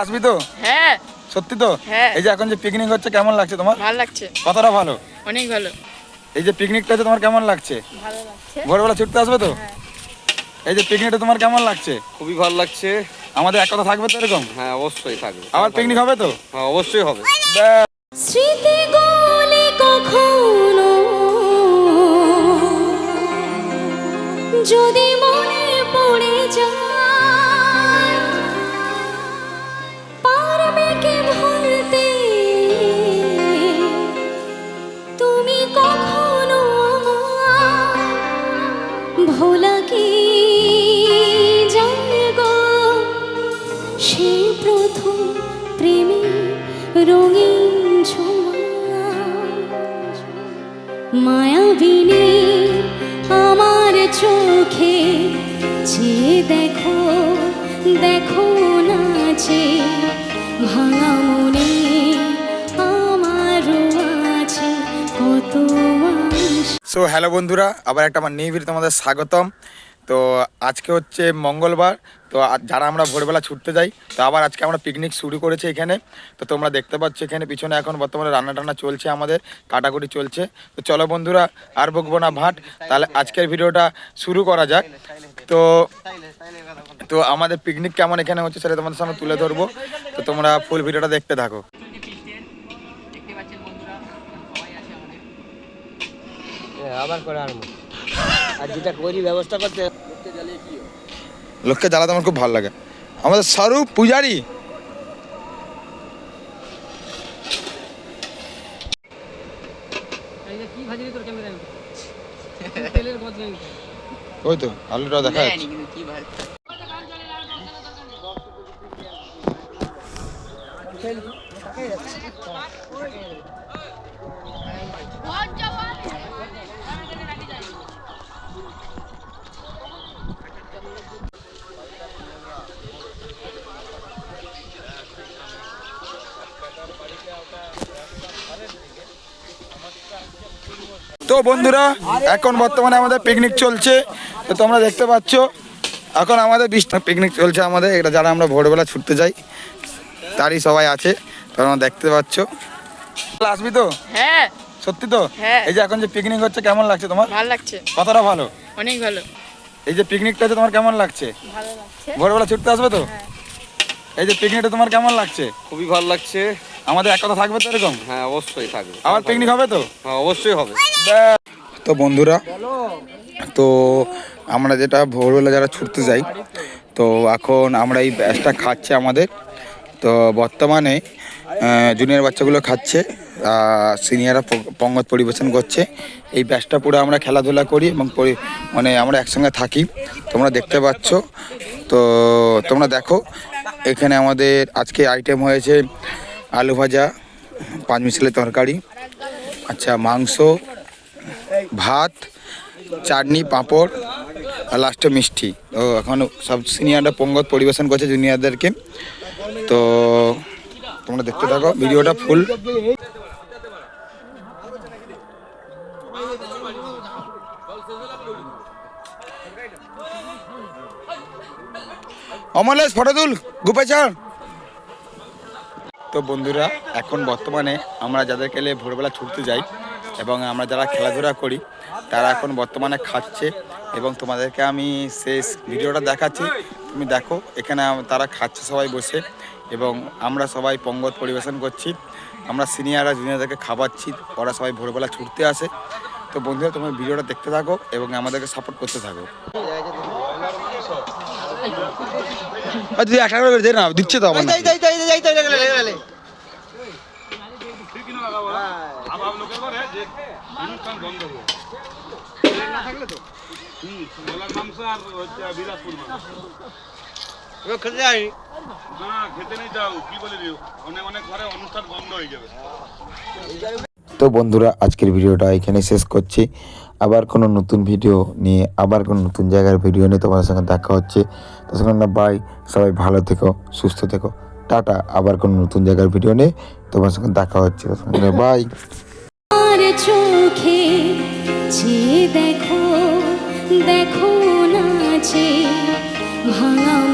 আসবি তো? হ্যাঁ। সত্যি তো? হ্যাঁ। এই যে এখন যে পিকনিক হচ্ছে কেমন লাগছে তোমার? ভালো লাগছে। কতটা ভালো? অনেক ভালো। এই যে পিকনিকটা হচ্ছে তোমার কেমন লাগছে? ভালো লাগছে। ভোরবেলা ছুটতে আসবে তো? হ্যাঁ। এই যে পিকনিকটা তোমার কেমন লাগছে? খুবই ভালো লাগছে। আমাদের এক কথা থাকবে তো এরকম? হ্যাঁ অবশ্যই থাকবে। আবার পিকনিক হবে তো? হ্যাঁ অবশ্যই হবে। স্মৃতিগুলি কখনো যদি মনে পড়ে যায় পারবে কি ভুলতে তুমি কখনো আমার ভোলা কি যায় গো সে প্রথম প্রেমে রঙিন মায়াবিনী আমার চোখে চেয়ে দেখো দেখো নাচে ভাঙা মনে আমারও আছে কত সো হ্যালো বন্ধুরা, আবার একটা আমার নিউ ভিডিওতে তোমাদের স্বাগতম। তো আজকে হচ্ছে মঙ্গলবার, তো যারা আমরা ভোরবেলা ছুটতে যাই, তো আবার আজকে আমরা পিকনিক শুরু করেছি এখানে। তো তোমরা দেখতে পাচ্ছ এখানে পিছনে এখন বর্তমানে রান্না টান্না চলছে, আমাদের কাটাকুটি চলছে। তো চলো বন্ধুরা, আর বকবো না ভাট, তাহলে আজকের ভিডিওটা শুরু করা যাক। তো আমাদের পিকনিক কেমন এখানে হচ্ছে সেটা তোমাদের সামনে তুলে ধরবো। তো তোমরা ফুল ভিডিওটা দেখতে থাকো। আবার করে আনবো আর যেটা করি ব্যবস্থা করতে লোককে জ্বালাতে আমার খুব ভালো লাগে। আমাদের স্বরূপ পূজারি ওই তো আলুটা দেখা যাচ্ছে। তো বন্ধুরা, এখন বর্তমানে আমাদের পিকনিক চলছে। তো তোমরা দেখতে পাচ্ছ এখন আমাদের পিকনিক চলছে আমাদের। এটা যারা আমরা ভোরবেলা ছুটতে যাই তারই সবাই আছে, তোমরা দেখতে পাচ্ছ। আসবি তো? হ্যাঁ। সত্যি তো? হ্যাঁ। এই যে এখন যে পিকনিক হচ্ছে কেমন লাগছে তোমার? ভালো লাগছে। কতটা ভালো? অনেক ভালো। এই যে পিকনিকটা হচ্ছে তোমার কেমন লাগছে? ভালো লাগছে। ভোরবেলা ছুটতে আসবে তো? হ্যাঁ। এই যে পিকনিকটা তোমার কেমন লাগছে? খুবই ভালো লাগছে। আমাদের এক কথা থাকবে তো এরকম? হ্যাঁ অবশ্যই থাকবে। আবার পিকনিক হবে তো? হ্যাঁ অবশ্যই হবে। তো বন্ধুরা, তো আমরা যেটা ভোরবেলা যারা ছুটতে যাই, তো এখন আমরা এই ব্যাচটা খাচ্ছে আমাদের। তো বর্তমানে জুনিয়র বাচ্চাগুলো খাচ্ছে, সিনিয়ররা পঙ্গত পরিবেশন করছে। এই ব্যাচটা পুরো আমরা খেলাধুলা করি এবং মানে আমরা একসঙ্গে থাকি, তোমরা দেখতে পাচ্ছ। তো তোমরা দেখো এখানে আমাদের আজকে আইটেম হয়েছে আলু ভাজা, পাঁচ মিশালি তরকারি, আচ্ছা মাংস, ভাত, চাটনি, পাঁপড় আর লাস্টে মিষ্টি। তো এখন সব সিনিয়ররা পঙ্গত পরিবেশন করছে জুনিয়রদেরকে। তো তোমরা দেখতে থাকো ভিডিওটা ফুল। অমলেশ ফটো তুল, গুপে চল। তো বন্ধুরা, এখন বর্তমানে আমরা যাদেরকে নিয়ে ভোরবেলা ছুটতে যাই এবং আমরা যারা খেলাধুলা করি তারা এখন বর্তমানে খাচ্ছে এবং তোমাদেরকে আমি শেষ ভিডিওটা দেখাচ্ছি, তুমি দেখো। এখানে তারা খাচ্ছে সবাই বসে এবং আমরা সবাই পঙ্গত পরিবেশন করছি। আমরা সিনিয়ররা জুনিয়রদেরকে খাওয়াচ্ছি, ওরা সবাই ভোরবেলা ছুটতে আসে। তো বন্ধুরা, তোমরা ভিডিওটা দেখতে থাকো এবং আমাদেরকে সাপোর্ট করতে থাকো। একটা করে দে না, দিচ্ছে তো আমার। তো বন্ধুরা, আজকের ভিডিওটা এখানে শেষ করছি। আবার কোনো নতুন ভিডিও নিয়ে, আবার কোনো নতুন জায়গার ভিডিও নিয়ে তোমাদের সঙ্গে দেখা হচ্ছে। তো সেখানে বাই, সবাই ভালো থেকো, সুস্থ থেকো, টাটা। আবার কোনো নতুন জায়গার ভিডিও নিয়ে তোমার সঙ্গে দেখা হচ্ছে। বাই। আর চোখে চেয়ে দেখো দেখো নাচে ভাঙা